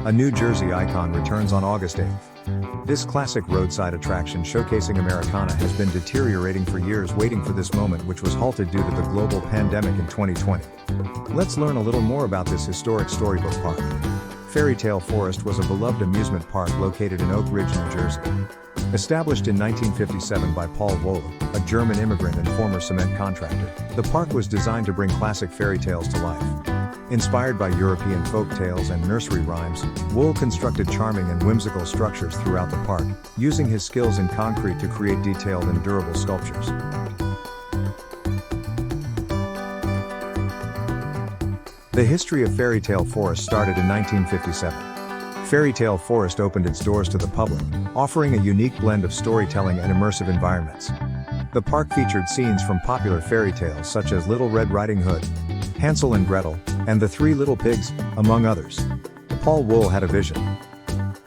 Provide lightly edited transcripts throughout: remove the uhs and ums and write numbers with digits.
A New Jersey icon returns on August 8th. This classic roadside attraction showcasing Americana has been deteriorating for years, waiting for this moment, which was halted due to the global pandemic in 2020. Let's learn a little more about this historic Storybook park. Fairy Tale Forest was a beloved amusement park located in Oak Ridge, New Jersey. Established in 1957 by Paul Wohl, a German immigrant and former cement contractor, the park was designed to bring classic fairy tales to life. Inspired by European folk tales and nursery rhymes, Wohl constructed charming and whimsical structures throughout the park, using his skills in concrete to create detailed and durable sculptures. The history of Fairy Tale Forest started in 1957. Fairy Tale Forest opened its doors to the public, offering a unique blend of storytelling and immersive environments. The park featured scenes from popular fairy tales such as Little Red Riding Hood, Hansel and Gretel, and The Three Little Pigs, among others. Paul Wohl had a vision.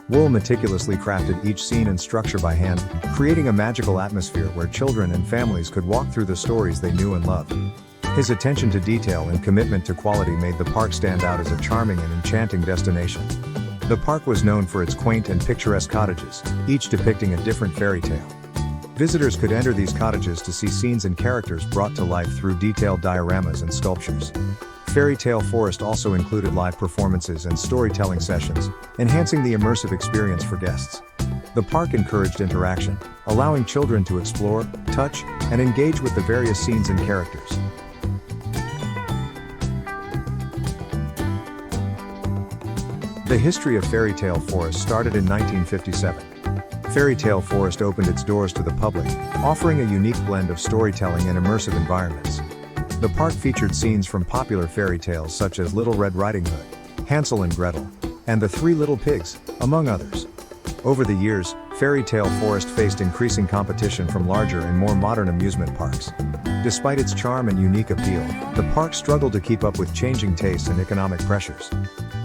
Wohl meticulously crafted each scene and structure by hand, creating a magical atmosphere where children and families could walk through the stories they knew and loved. His attention to detail and commitment to quality made the park stand out as a charming and enchanting destination. The park was known for its quaint and picturesque cottages, each depicting a different fairy tale. Visitors could enter these cottages to see scenes and characters brought to life through detailed dioramas and sculptures. Fairy Tale Forest also included live performances and storytelling sessions, enhancing the immersive experience for guests. The park encouraged interaction, allowing children to explore, touch, and engage with the various scenes and characters. The history of Fairy Tale Forest started in 1957. Fairy Tale Forest opened its doors to the public, offering a unique blend of storytelling and immersive environments. The park featured scenes from popular fairy tales such as Little Red Riding Hood, Hansel and Gretel, and The Three Little Pigs, among others. Over the years, Fairy Tale Forest faced increasing competition from larger and more modern amusement parks. Despite its charm and unique appeal, the park struggled to keep up with changing tastes and economic pressures.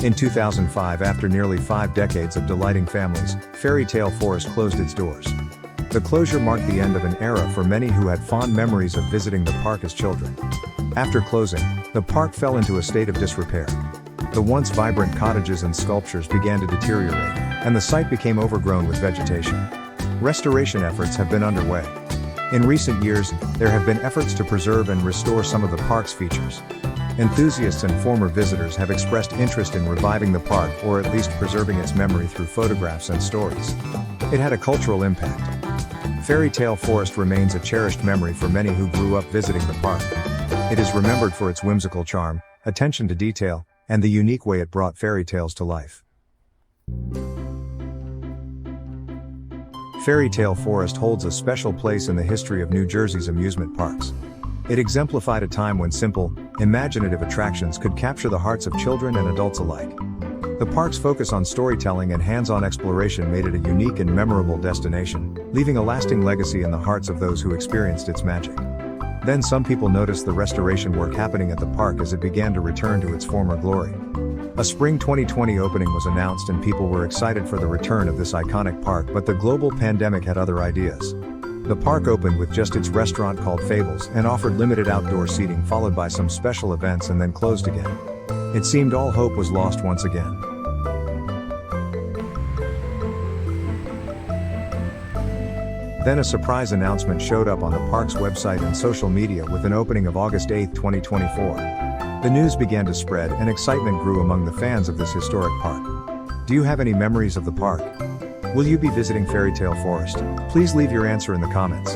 In 2005, after nearly 5 decades of delighting families, Fairy Tale Forest closed its doors. The closure marked the end of an era for many who had fond memories of visiting the park as children. After closing, the park fell into a state of disrepair. The once vibrant cottages and sculptures began to deteriorate, and the site became overgrown with vegetation. Restoration efforts have been underway. In recent years, there have been efforts to preserve and restore some of the park's features. Enthusiasts and former visitors have expressed interest in reviving the park or at least preserving its memory through photographs and stories. It had a cultural impact. Fairy Tale Forest remains a cherished memory for many who grew up visiting the park. It is remembered for its whimsical charm, attention to detail, and the unique way it brought fairy tales to life. Fairy Tale Forest holds a special place in the history of New Jersey's amusement parks. It exemplified a time when simple, imaginative attractions could capture the hearts of children and adults alike. The park's focus on storytelling and hands-on exploration made it a unique and memorable destination, leaving a lasting legacy in the hearts of those who experienced its magic. Then some people noticed the restoration work happening at the park as it began to return to its former glory. A spring 2020 opening was announced and people were excited for the return of this iconic park, but the global pandemic had other ideas. The park opened with just its restaurant called Fables and offered limited outdoor seating, followed by some special events, and then closed again. It seemed all hope was lost once again. Then a surprise announcement showed up on the park's website and social media with an opening of August 8, 2024. The news began to spread and excitement grew among the fans of this historic park. Do you have any memories of the park? Will you be visiting Fairy Tale Forest? Please leave your answer in the comments.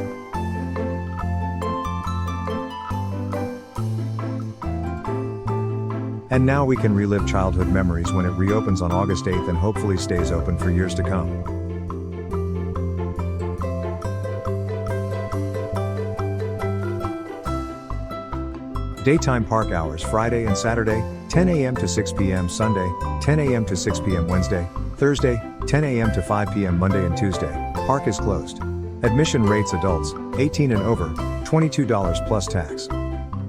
And now we can relive childhood memories when it reopens on August 8th and hopefully stays open for years to come. Daytime park hours Friday and Saturday, 10 a.m. to 6 p.m. Sunday, 10 a.m. to 6 p.m. Wednesday, Thursday, 10 a.m. to 5 p.m. Monday and Tuesday. Park is closed. Admission rates: adults, 18 and over, $22 plus tax.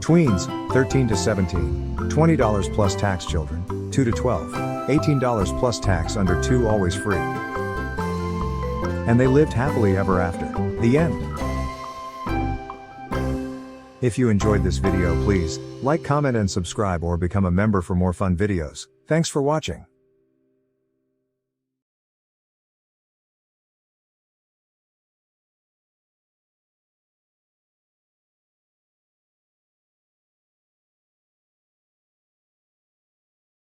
Tweens, 13 to 17, $20 plus tax. Children, 2 to 12, $18 plus tax. Under 2 always free. And they lived happily ever after. The end. If you enjoyed this video, please like, comment and subscribe or become a member for more fun videos. Thanks for watching.